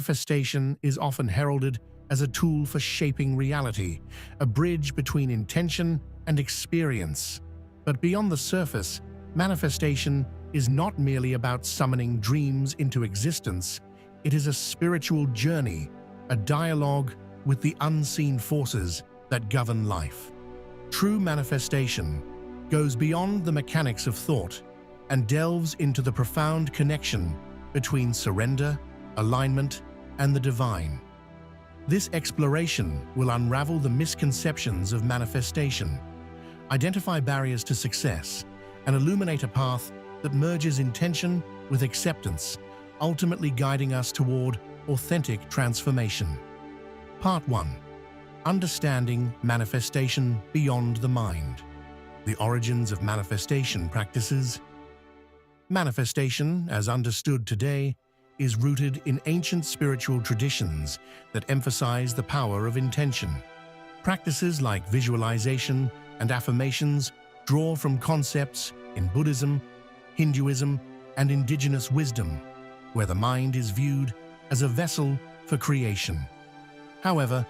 Manifestation is often heralded as a tool for shaping reality, a bridge between intention and experience. But beyond the surface, manifestation is not merely about summoning dreams into existence. It is a spiritual journey, a dialogue with the unseen forces that govern life. True manifestation goes beyond the mechanics of thought and delves into the profound connection between surrender, alignment, and the divine. This exploration will unravel the misconceptions of manifestation, identify barriers to success, and illuminate a path that merges intention with acceptance, ultimately guiding us toward authentic transformation. Part 1. Understanding manifestation beyond the mind. The origins of manifestation practices. Manifestation, as understood today, is rooted in ancient spiritual traditions that emphasize the power of intention. Practices like visualization and affirmations draw from concepts in Buddhism, Hinduism, and indigenous wisdom, where the mind is viewed as a vessel for creation. However,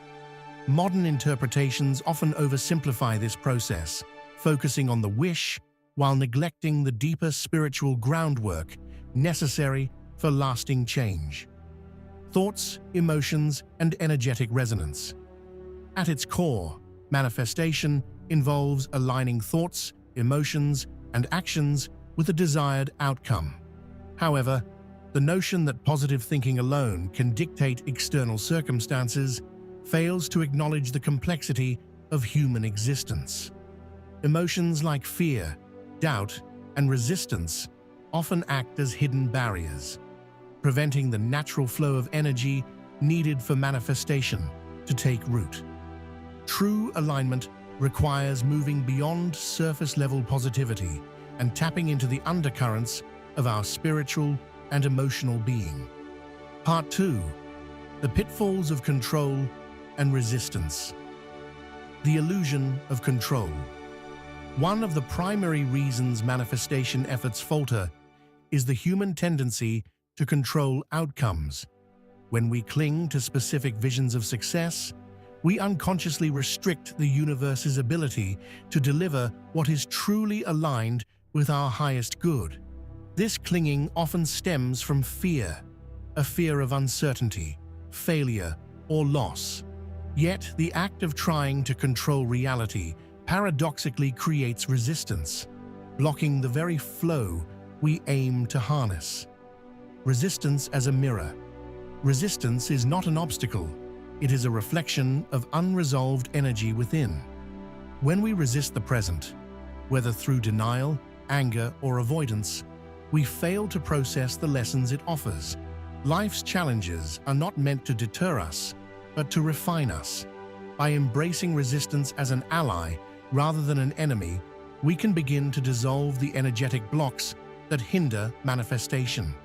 modern interpretations often oversimplify this process, focusing on the wish while neglecting the deeper spiritual groundwork necessary for lasting change. Thoughts, emotions, and energetic resonance. At its core, manifestation involves aligning thoughts, emotions, and actions with a desired outcome. However, the notion that positive thinking alone can dictate external circumstances fails to acknowledge the complexity of human existence. Emotions like fear, doubt, and resistance often act as hidden barriers, preventing the natural flow of energy needed for manifestation to take root. True alignment requires moving beyond surface-level positivity and tapping into the undercurrents of our spiritual and emotional being. Part 2. The pitfalls of control and resistance. The illusion of control. One of the primary reasons manifestation efforts falter is the human tendency to control outcomes. When we cling to specific visions of success, we unconsciously restrict the universe's ability to deliver what is truly aligned with our highest good. This clinging often stems from fear, a fear of uncertainty, failure, or loss. Yet, the act of trying to control reality paradoxically creates resistance, blocking the very flow we aim to harness. Resistance as a mirror. Resistance is not an obstacle, it is a reflection of unresolved energy within. When we resist the present, whether through denial, anger, or avoidance, we fail to process the lessons it offers. Life's challenges are not meant to deter us, but to refine us. By embracing resistance as an ally rather than an enemy, we can begin to dissolve the energetic blocks that hinder manifestation.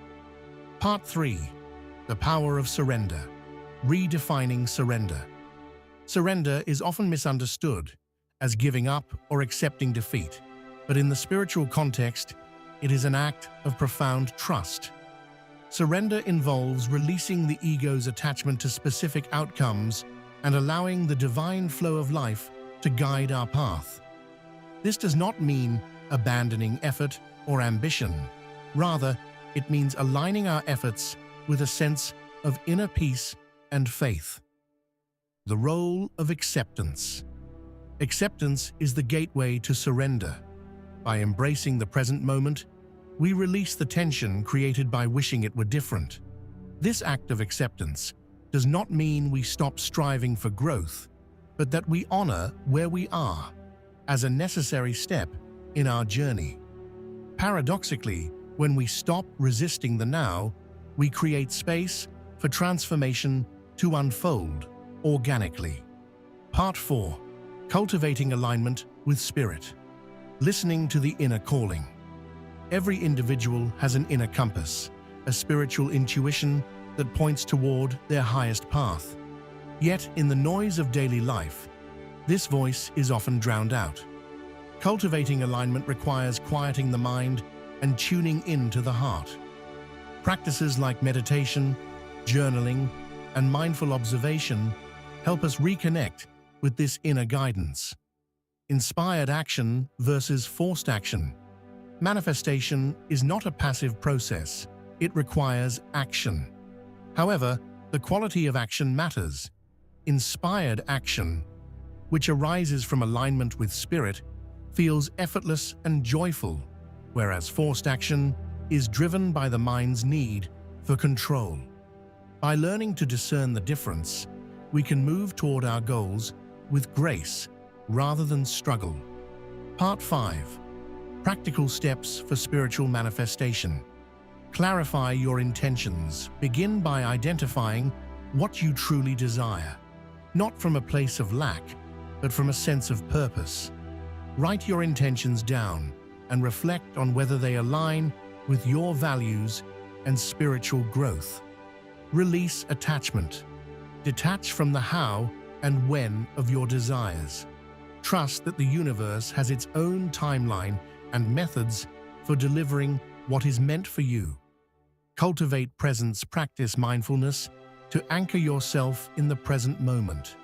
Part 3. The power of surrender. Redefining surrender. Surrender is often misunderstood as giving up or accepting defeat, but in the spiritual context, it is an act of profound trust. Surrender involves releasing the ego's attachment to specific outcomes and allowing the divine flow of life to guide our path. This does not mean abandoning effort or ambition. Rather, it means aligning our efforts with a sense of inner peace and faith. The role of acceptance. Acceptance is the gateway to surrender. By embracing the present moment, we release the tension created by wishing it were different. This act of acceptance does not mean we stop striving for growth, but that we honor where we are as a necessary step in our journey. Paradoxically, when we stop resisting the now, we create space for transformation to unfold organically. Part 4. Cultivating alignment with spirit. Listening to the inner calling. Every individual has an inner compass, a spiritual intuition that points toward their highest path. Yet, in the noise of daily life, this voice is often drowned out. Cultivating alignment requires quieting the mind and tuning into the heart. Practices like meditation, journaling, and mindful observation help us reconnect with this inner guidance. Inspired action versus forced action. Manifestation is not a passive process. It requires action. However, the quality of action matters. Inspired action, which arises from alignment with spirit, feels effortless and joyful, whereas forced action is driven by the mind's need for control. By learning to discern the difference, we can move toward our goals with grace rather than struggle. Part 5. Practical steps for spiritual manifestation. Clarify your intentions. Begin by identifying what you truly desire, not from a place of lack, but from a sense of purpose. Write your intentions down and reflect on whether they align with your values and spiritual growth. Release attachment. Detach from the how and when of your desires. Trust that the universe has its own timeline and methods for delivering what is meant for you. Cultivate presence. Practice mindfulness to anchor yourself in the present moment.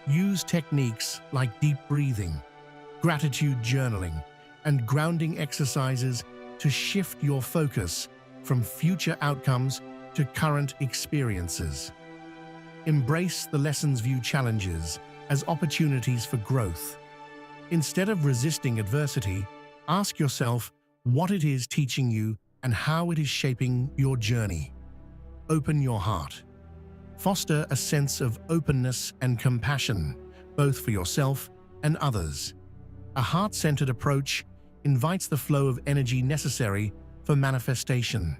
Use techniques like deep breathing, gratitude journaling, and grounding exercises to shift your focus from future outcomes to current experiences. Embrace the lessons. View challenges as opportunities for growth. Instead of resisting adversity, ask yourself what it is teaching you and how it is shaping your journey. Open your heart. Foster a sense of openness and compassion, both for yourself and others. A heart-centered approach invites the flow of energy necessary for manifestation.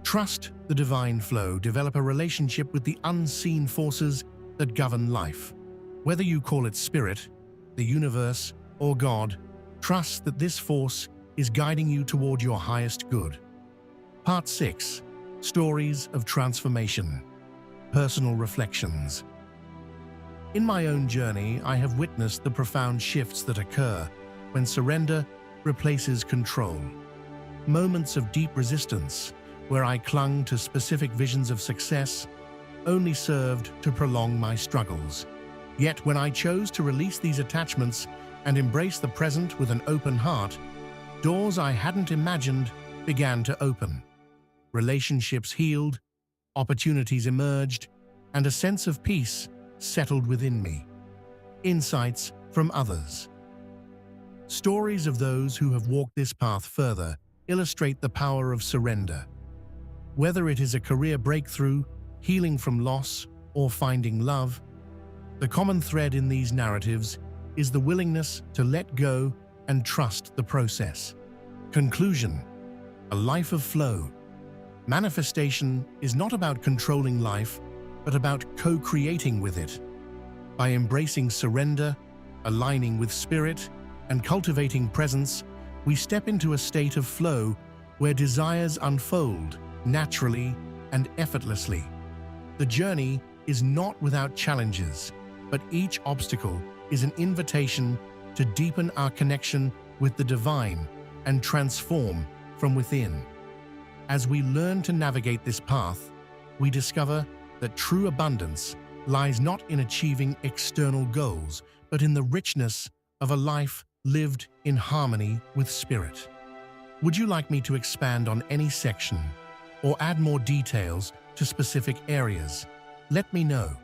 Trust the divine flow. Develop a relationship with the unseen forces that govern life. Whether you call it spirit, the universe, or God, trust that this force is guiding you toward your highest good. Part 6. Stories of transformation. Personal reflections. In my own journey, I have witnessed the profound shifts that occur when surrender replaces control. Moments of deep resistance, where I clung to specific visions of success, only served to prolong my struggles. Yet when I chose to release these attachments and embrace the present with an open heart, doors I hadn't imagined began to open. Relationships healed, opportunities emerged, and a sense of peace settled within me. Insights from others. Stories of those who have walked this path further illustrate the power of surrender. Whether it is a career breakthrough, healing from loss, or finding love, the common thread in these narratives is the willingness to let go and trust the process. Conclusion: a life of flow. Manifestation is not about controlling life, but about co-creating with it. By embracing surrender, aligning with spirit, and cultivating presence, we step into a state of flow where desires unfold naturally and effortlessly. The journey is not without challenges, but each obstacle is an invitation to deepen our connection with the divine and transform from within. As we learn to navigate this path, we discover that true abundance lies not in achieving external goals, but in the richness of a life lived in harmony with spirit. Would you like me to expand on any section or add more details to specific areas? Let me know.